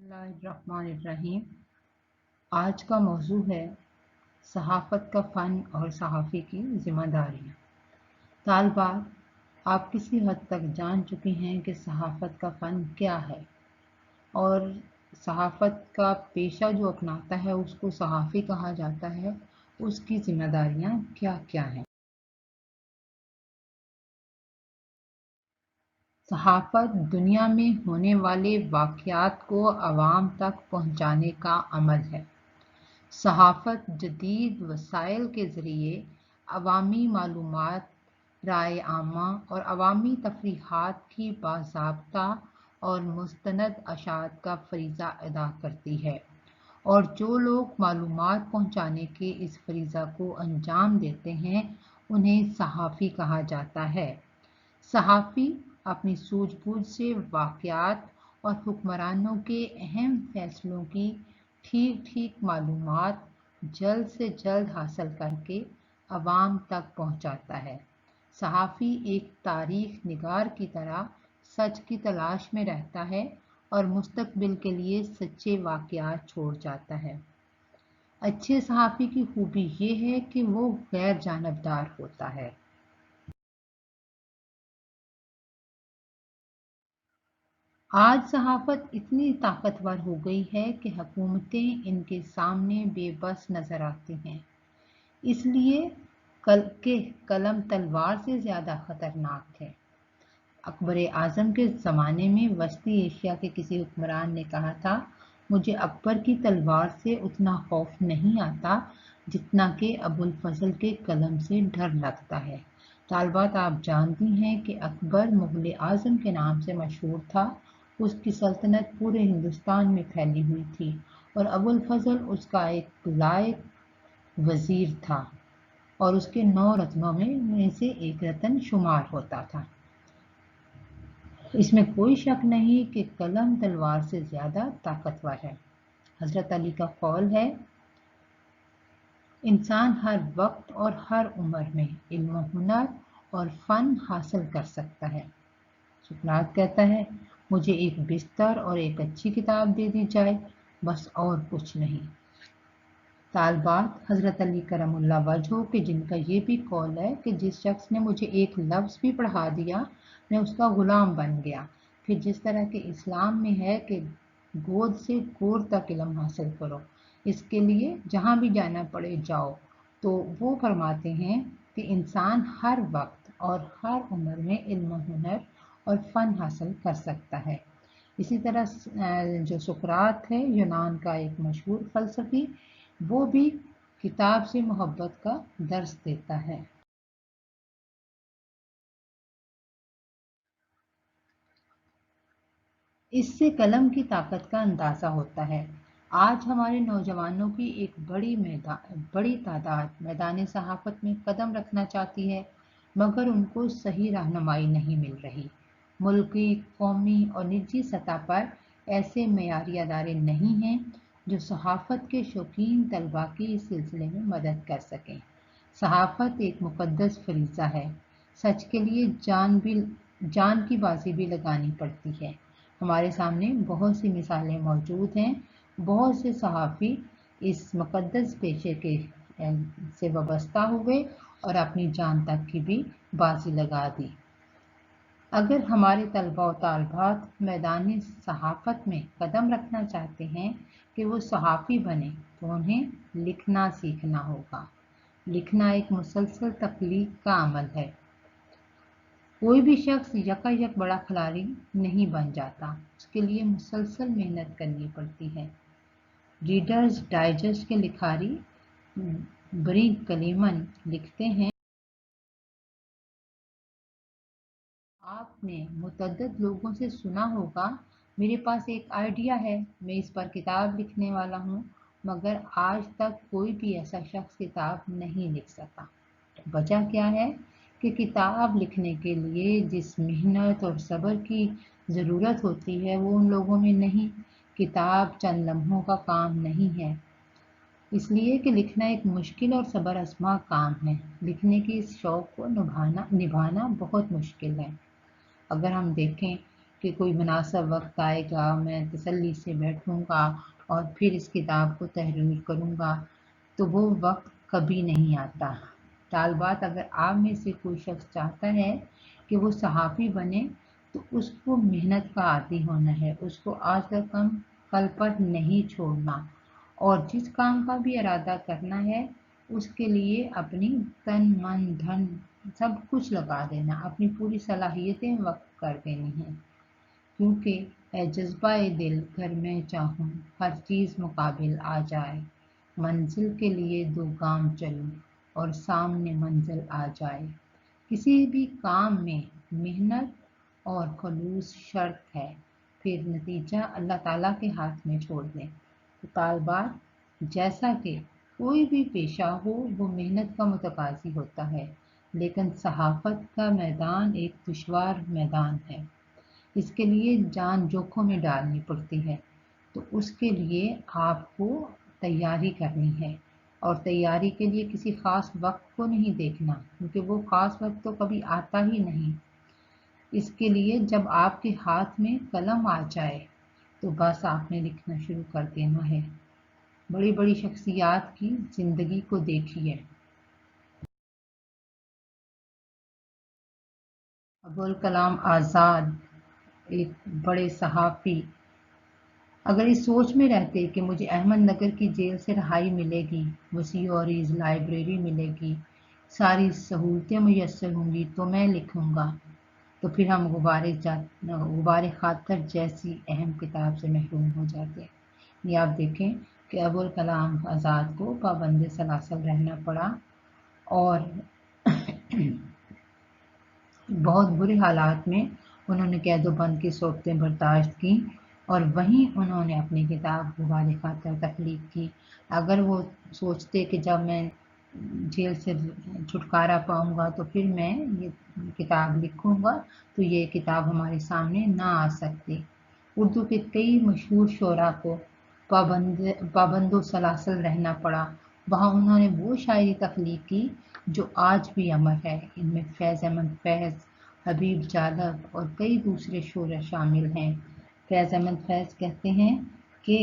बिस्मिल्लाहिर्रहमानिर्रहीम। आज का मौजू है सहाफ़त का फ़न और सहाफ़ी की ज़िम्मेदारियाँ। तालबात, आप किसी हद तक जान चुकी हैं कि सहाफ़त का फ़न क्या है और सहाफ़त का पेशा जो अपनाता है उसको सहाफ़ी कहा जाता है। उसकी ज़िम्मेदारियाँ क्या क्या हैं। सहाफ़त दुनिया में होने वाले वाक़यात को अवाम तक पहुँचाने का अमल है। सहाफ़त जदीद वसाइल के ज़रिए अवामी मालूमात, राय आमा और अवामी तफ़रीहात की बाज़ाब्ता और मुस्तनद अशात का फ़रीज़ा अदा करती है, और जो लोग मालूमात पहुँचाने के इस फ़रीज़ा को अंजाम देते हैं उन्हें सहाफ़ी कहा जाता है। सहाफ़ी अपनी सूझबूझ से वाक़यात और हुक्मरानों के अहम फ़ैसलों की ठीक मालूमात जल्द से जल्द हासिल करके अवाम तक पहुँचाता है। सहाफ़ी एक तारीख़ निगार की तरह सच की तलाश में रहता है और मुस्तक़बिल के लिए सच्चे वाक़यात छोड़ जाता है। अच्छे सहाफ़ी की खूबी ये है कि वो गैर जानबदार होता है। आज सहाफ़त इतनी ताकतवर हो गई है कि हुकूमतें इनके सामने बेबस नज़र आती हैं। इसलिए कलम तलवार से ज़्यादा ख़तरनाक है। अकबर आज़म के ज़माने में वस्ती एशिया के किसी हुक्मरान ने कहा था, मुझे अकबर की तलवार से उतना खौफ नहीं आता जितना कि अबुल फजल के कलम से डर लगता है। तालबात, आप जानती हैं कि अकबर मुग़ल आज़म के नाम से मशहूर था। उसकी सल्तनत पूरे हिंदुस्तान में फैली हुई थी और अबुल फजल उसका एक लायक वज़ीर था और उसके 9 रत्नों में से एक रत्न शुमार होता था। इसमें कोई शक नहीं कि कलम तलवार से ज़्यादा ताकतवर है। हज़रत अली का कौल है, इंसान हर वक्त और हर उम्र में इल्म, हुनर और फ़न हासिल कर सकता है। सुकरात कहता है, मुझे एक बिस्तर और एक अच्छी किताब दे दी जाए, बस और कुछ नहीं। तालबात, हज़रत अली करमुल्लाह वजहो के जिनका ये भी कौल है कि जिस शख्स ने मुझे एक लफ्ज़ भी पढ़ा दिया मैं उसका ग़ुलाम बन गया। फिर जिस तरह के इस्लाम में है कि गोद से गोद तक इल्म हासिल करो, इसके लिए जहाँ भी जाना पड़े जाओ, तो वो फरमाते हैं कि इंसान हर वक्त और हर उम्र में इल्म, हुनर और फ़न हासिल कर सकता है। इसी तरह जो सुकरात है, यूनान का एक मशहूर फ़लसफ़ी, वो भी किताब से मोहब्बत का दर्स देता है। इससे कलम की ताकत का अंदाज़ा होता है। आज हमारे नौजवानों की एक बड़ी तादाद मैदान सहाफ़त में कदम रखना चाहती है, मगर उनको सही रहनुमाई नहीं मिल रही। मुल्की, कौमी और निजी सतह पर ऐसे मयारी अदारे नहीं हैं जो सहाफ़त के शौकीन तलबा की इस सिलसिले में मदद कर सकें। सहाफ़त एक मुक़द्दस फ़रीज़ा है। सच के लिए जान की बाजी भी लगानी पड़ती है। हमारे सामने बहुत सी मिसालें मौजूद हैं। बहुत से सहाफ़ी इस मुक़द्दस पेशे के से वाबस्ता हुए और अपनी जान तक की भी बाजी लगा दी। अगर हमारे तलबा व तालिबात मैदानी सहाफ़त में कदम रखना चाहते हैं कि वो सहाफ़ी बने, तो उन्हें लिखना सीखना होगा। लिखना एक मुसलसल तख्लीक का अमल है। कोई भी शख्स यकायक बड़ा खिलाड़ी नहीं बन जाता, उसके लिए मुसलसल मेहनत करनी पड़ती है। रीडर्स डाइजेस्ट के लिखारी ब्रिग कलीमन लिखते हैं, आपने मुतअद्दिद लोगों से सुना होगा, मेरे पास एक आइडिया है, मैं इस पर किताब लिखने वाला हूँ, मगर आज तक कोई भी ऐसा शख्स किताब नहीं लिख सका। वजह क्या है कि किताब लिखने के लिए जिस मेहनत और सब्र की ज़रूरत होती है वो उन लोगों में नहीं। किताब चंद लम्हों का काम नहीं है, इसलिए कि लिखना एक मुश्किल और सब्र आज़मा काम है। लिखने की इस शौक़ को निभाना बहुत मुश्किल है। अगर हम देखें کہ کوई मुनासिब वक्त आएगा, मैं तसल्ली से बैठूंगा और फिर इस किताब को तहरीर करूंगा, तो वो वक्त कभी नहीं आता। तालबात, अगर आप में से कोई शख्स चाहता है कि वो सहाफ़ी बने तो उसको मेहनत का आदी होना है, उसको आज का काम कल पर नहीं छोड़ना, और जिस काम का भी इरादा करना है उसके लिए अपनी तन मन धन सब कुछ लगा देना, अपनी पूरी सलाहियतें वक्त कर देनी है। क्योंकि ए जज्बा दिल घर में चाहूँ हर चीज़ मुकाबिल आ जाए, मंजिल के लिए दो गाम चलूँ और सामने मंजिल आ जाए। किसी भी काम में मेहनत और खलूस शर्त है, फिर नतीजा अल्लाह ताला के हाथ में छोड़ दें। तो तालबात, जैसा कि कोई भी पेशा हो वो मेहनत का मुतकाज़ी होता है, लेकिन सहाफ़त का मैदान एक दुश्वार मैदान है, इसके लिए जान जोखों में डालनी पड़ती है। तो उसके लिए आपको तैयारी करनी है, और तैयारी के लिए किसी ख़ास वक्त को नहीं देखना, क्योंकि वो ख़ास वक्त तो कभी आता ही नहीं। इसके लिए जब आपके हाथ में कलम आ जाए तो बस आपने लिखना शुरू कर देना है। बड़ी बड़ी शख्सियात की ज़िंदगी को देखिए। अबुल कलाम आज़ाद एक बड़े सहाफ़ी अगर इस सोच में रहते कि मुझे अहमदनगर की जेल से रहाई मिलेगी, वसी और इस लाइब्रेरी मिलेगी, सारी सहूलतें मुयस्सर होंगी, तो मैं लिखूंगा, तो फिर हम गुबारे खातर जैसी अहम किताब से महरूम हो जाते। ये आप देखें कि अबुल कलाम आज़ाद को पाबंद सलासल रहना पड़ा, और बहुत बुरे हालात में उन्होंने कैदोबंद की सोबतें बर्दाश्त की, और वहीं उन्होंने अपनी किताब गुबारे खातर तख्लीक की। अगर वो सोचते कि जब मैं जेल से छुटकारा पाऊंगा तो फिर मैं ये किताब लिखूंगा, तो ये किताब हमारे सामने ना आ सकती। उर्दू के कई मशहूर शोरा को पाबंदो सलासल रहना पड़ा, वहाँ उन्होंने वो शायरी तख्लीक की जो आज भी अमर है। इनमें फैज़ अहमद फैज़, हबीब जालब और कई दूसरे शोरा शामिल हैं। फैज़ अहमद फैज़ कहते हैं कि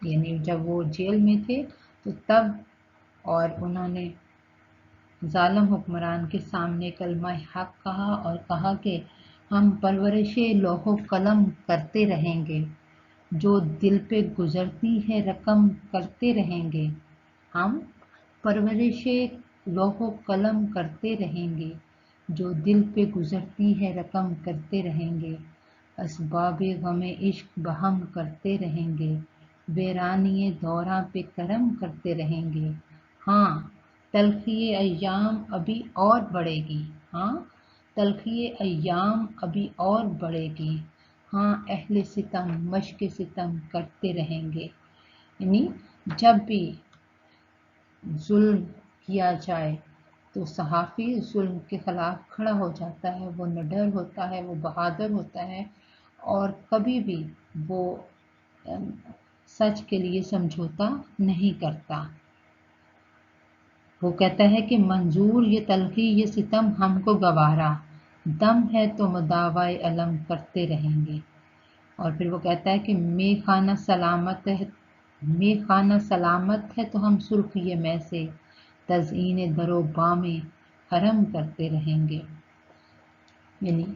यानी जब वो जेल में थे तो तब, और उन्होंने ज़ालिम हुक्मरान के सामने कलमा हक कहा और कहा कि हम परवरिश लौहो कलम करते रहेंगे, जो दिल पे गुजरती है रकम करते रहेंगे। हम परवरिश लौहो कलम करते रहेंगे, जो दिल पे गुजरती है रकम करते रहेंगे। असबाबे गमे इश्क बहम करते रहेंगे, वीरानिए दौरा पे करम करते रहेंगे। हाँ, तलखी अय्याम अभी और बढ़ेगी। हाँ, तलखी अय्याम अभी और बढ़ेगी। हाँ, अहले सितम मश्क सितम करते रहेंगे। यानी जब भी जुल्म किया जाए तो सहाफ़ी जुल्म के ख़िलाफ़ खड़ा हो जाता है, वो निडर होता है, वो बहादुर होता है, और कभी भी वो सच के लिए समझौता नहीं करता। वो कहता है कि मंजूर ये तलखी ये सितम हमको गवारा, दम है तो मुदावाए अलम करते रहेंगे। और फिर वो कहता है कि मेखाना सलामत है तो हम सुर्खिए में से तज़ीन दरो बामे हरम करते रहेंगे। यानी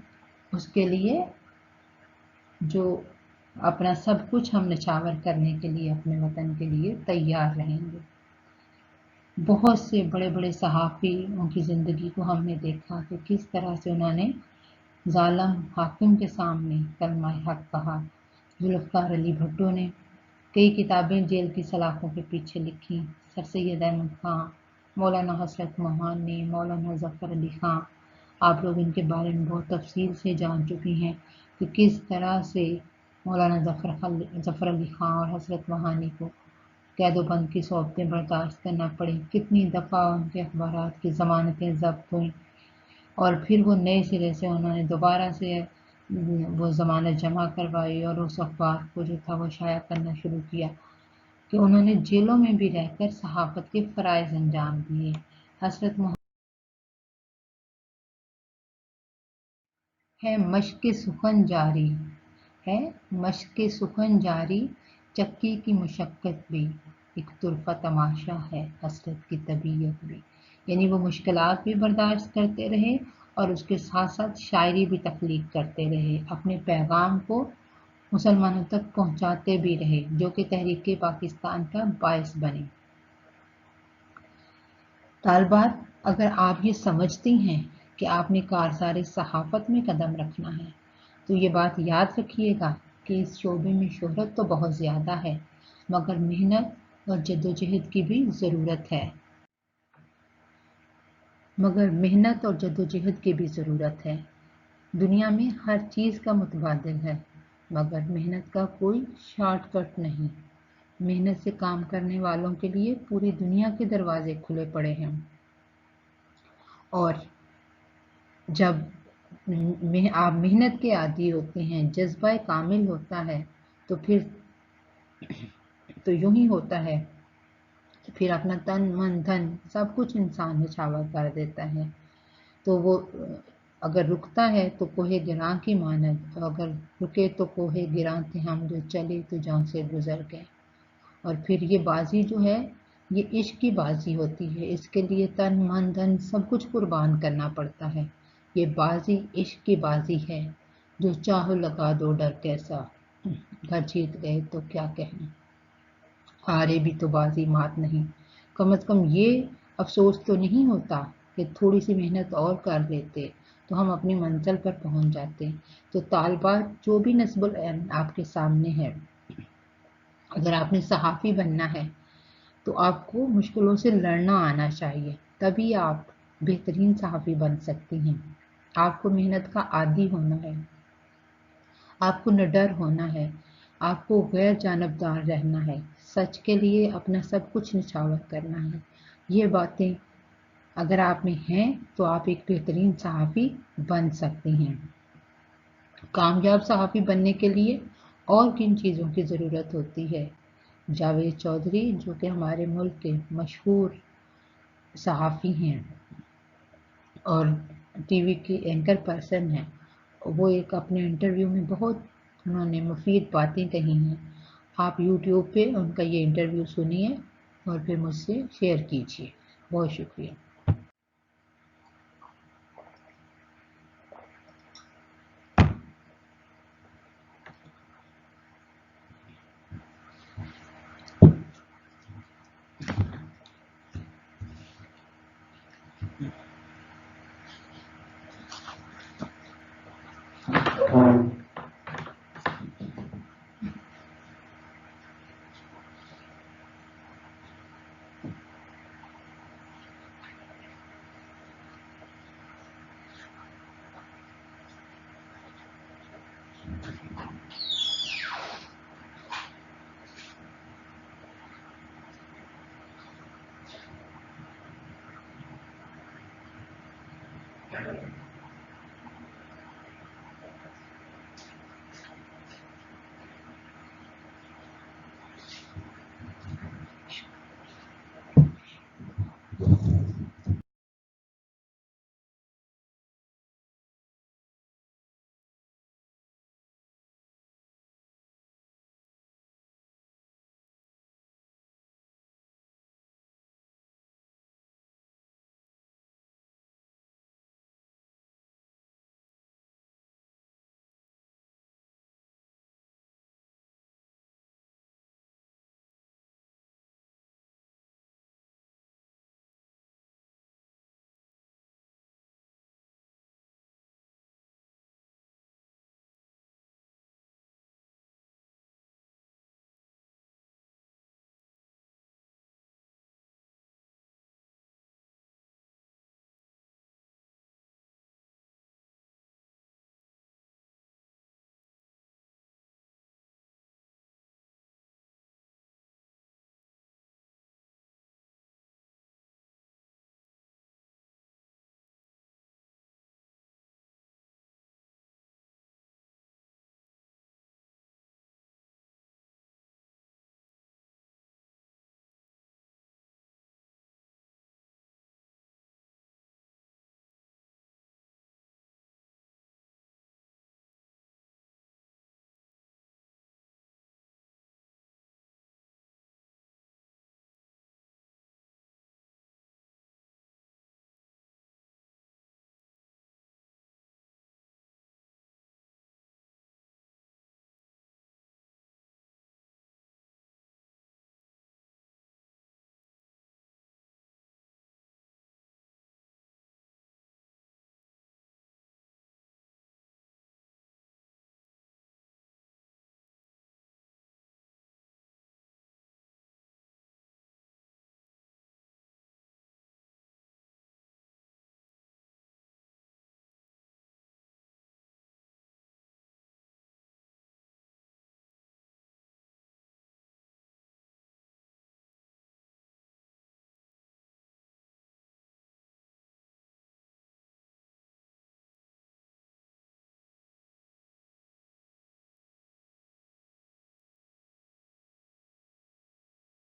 उसके लिए जो अपना सब कुछ हम निछावर करने के लिए अपने वतन के लिए तैयार रहेंगे। बहुत से बड़े बड़े सहाफ़ियों की ज़िंदगी को हमने देखा कि किस तरह से उन्होंने ज़ालिम हाकिम के सामने कलमा हक कहा। जुल्फ़िकार अली भुट्टो ने कई किताबें जेल की सलाखों के पीछे लिखी। सर सैयद अहमद ख़ां, मौलाना हसरत मोहानी, मौलाना ज़फ़र अली ख़ां, आप लोग इनके बारे में बहुत तफसील से जान चुकी हैं कि किस तरह से मौलाना ज़फ़र अली ख़ां और हसरत मोहानी को कैदोबंद की सोबतें बर्दाश्त करना पड़ी, कितनी दफ़ा उनके अखबारात की ज़मानतें ज़ब्त हुई, और फिर वो नए सिरे से उन्होंने दोबारा से वो ज़मानत जमा करवाई और उस अखबार को जो था वो शाया करना शुरू किया। कि उन्होंने जेलों में भी रहकर सहाफ़त के फ़राइज़ अंजाम दिए। हसरत है मश्क सुखन जारी, है मश्क सुखन जारी, चक्की की मुशक्क़त भी एक तुरफ़ा तमाशा है हसरत की तबीयत भी। यानी वो मुश्किलात भी बर्दाश्त करते रहे और उसके साथ साथ शायरी भी तख्लीक करते रहे, अपने पैगाम को मुसलमानों तक पहुंचाते भी रहे, जो कि तहरीक पाकिस्तान का बायस बने। तालबात, अगर आप ये समझती हैं कि आपने कारज़ार सहाफ़त में कदम रखना है, तो ये बात याद रखिएगा कि इस शोबे में शोहरत तो बहुत ज़्यादा है, मगर मेहनत और जद्दोजहद की भी ज़रूरत है। दुनिया में हर चीज़ का मुतबादिल है, मगर मेहनत का कोई शॉर्टकट नहीं। मेहनत से काम करने वालों के लिए पूरी दुनिया के दरवाजे खुले पड़े हैं। और जब आप मेहनत के आदी होते हैं, जज्बा कामिल होता है, तो फिर तो यूं ही होता है, फिर अपना तन मन धन सब कुछ इंसान निछावर कर देता है। तो वो अगर रुकता है तो कोहे गिरां की मानद, अगर रुके तो कोहे गिरां थे हम, जो चले तो जहाँ से गुजर गए। और फिर ये बाजी जो है, ये इश्क की बाजी होती है, इसके लिए तन मन धन सब कुछ कुर्बान करना पड़ता है। ये बाजी इश्क की बाजी है, जो चाहो लगा दो डर कैसा, घर जीत गए तो क्या कहना, हारे भी तो बाजी मात नहीं। कम अज कम ये अफसोस तो नहीं होता कि थोड़ी सी मेहनत और कर लेते तो हम अपनी मंजिल पर पहुंच जाते। तो तालबात, जो भी नस्बुल इल्म आपके सामने है, अगर आपने सहाफ़ी बनना है तो आपको मुश्किलों से लड़ना आना चाहिए, तभी आप बेहतरीन सहाफ़ी बन सकती हैं। आपको मेहनत का आदी होना है, आपको निडर होना है, आपको गैर जानबदार रहना है, सच के लिए अपना सब कुछ निछावर करना है। ये बातें अगर आप में हैं तो आप एक बेहतरीन सहाफ़ी बन सकती हैं। कामयाब सहाफ़ी बनने के लिए और किन चीज़ों की ज़रूरत होती है? जावेद चौधरी, जो कि हमारे मुल्क के मशहूर सहाफ़ी हैं और टीवी के एंकर पर्सन हैं, वो एक अपने इंटरव्यू में बहुत उन्होंने मुफीद बातें कही हैं। आप यूट्यूब पे उनका ये इंटरव्यू सुनिए और फिर मुझसे शेयर कीजिए। बहुत शुक्रिया।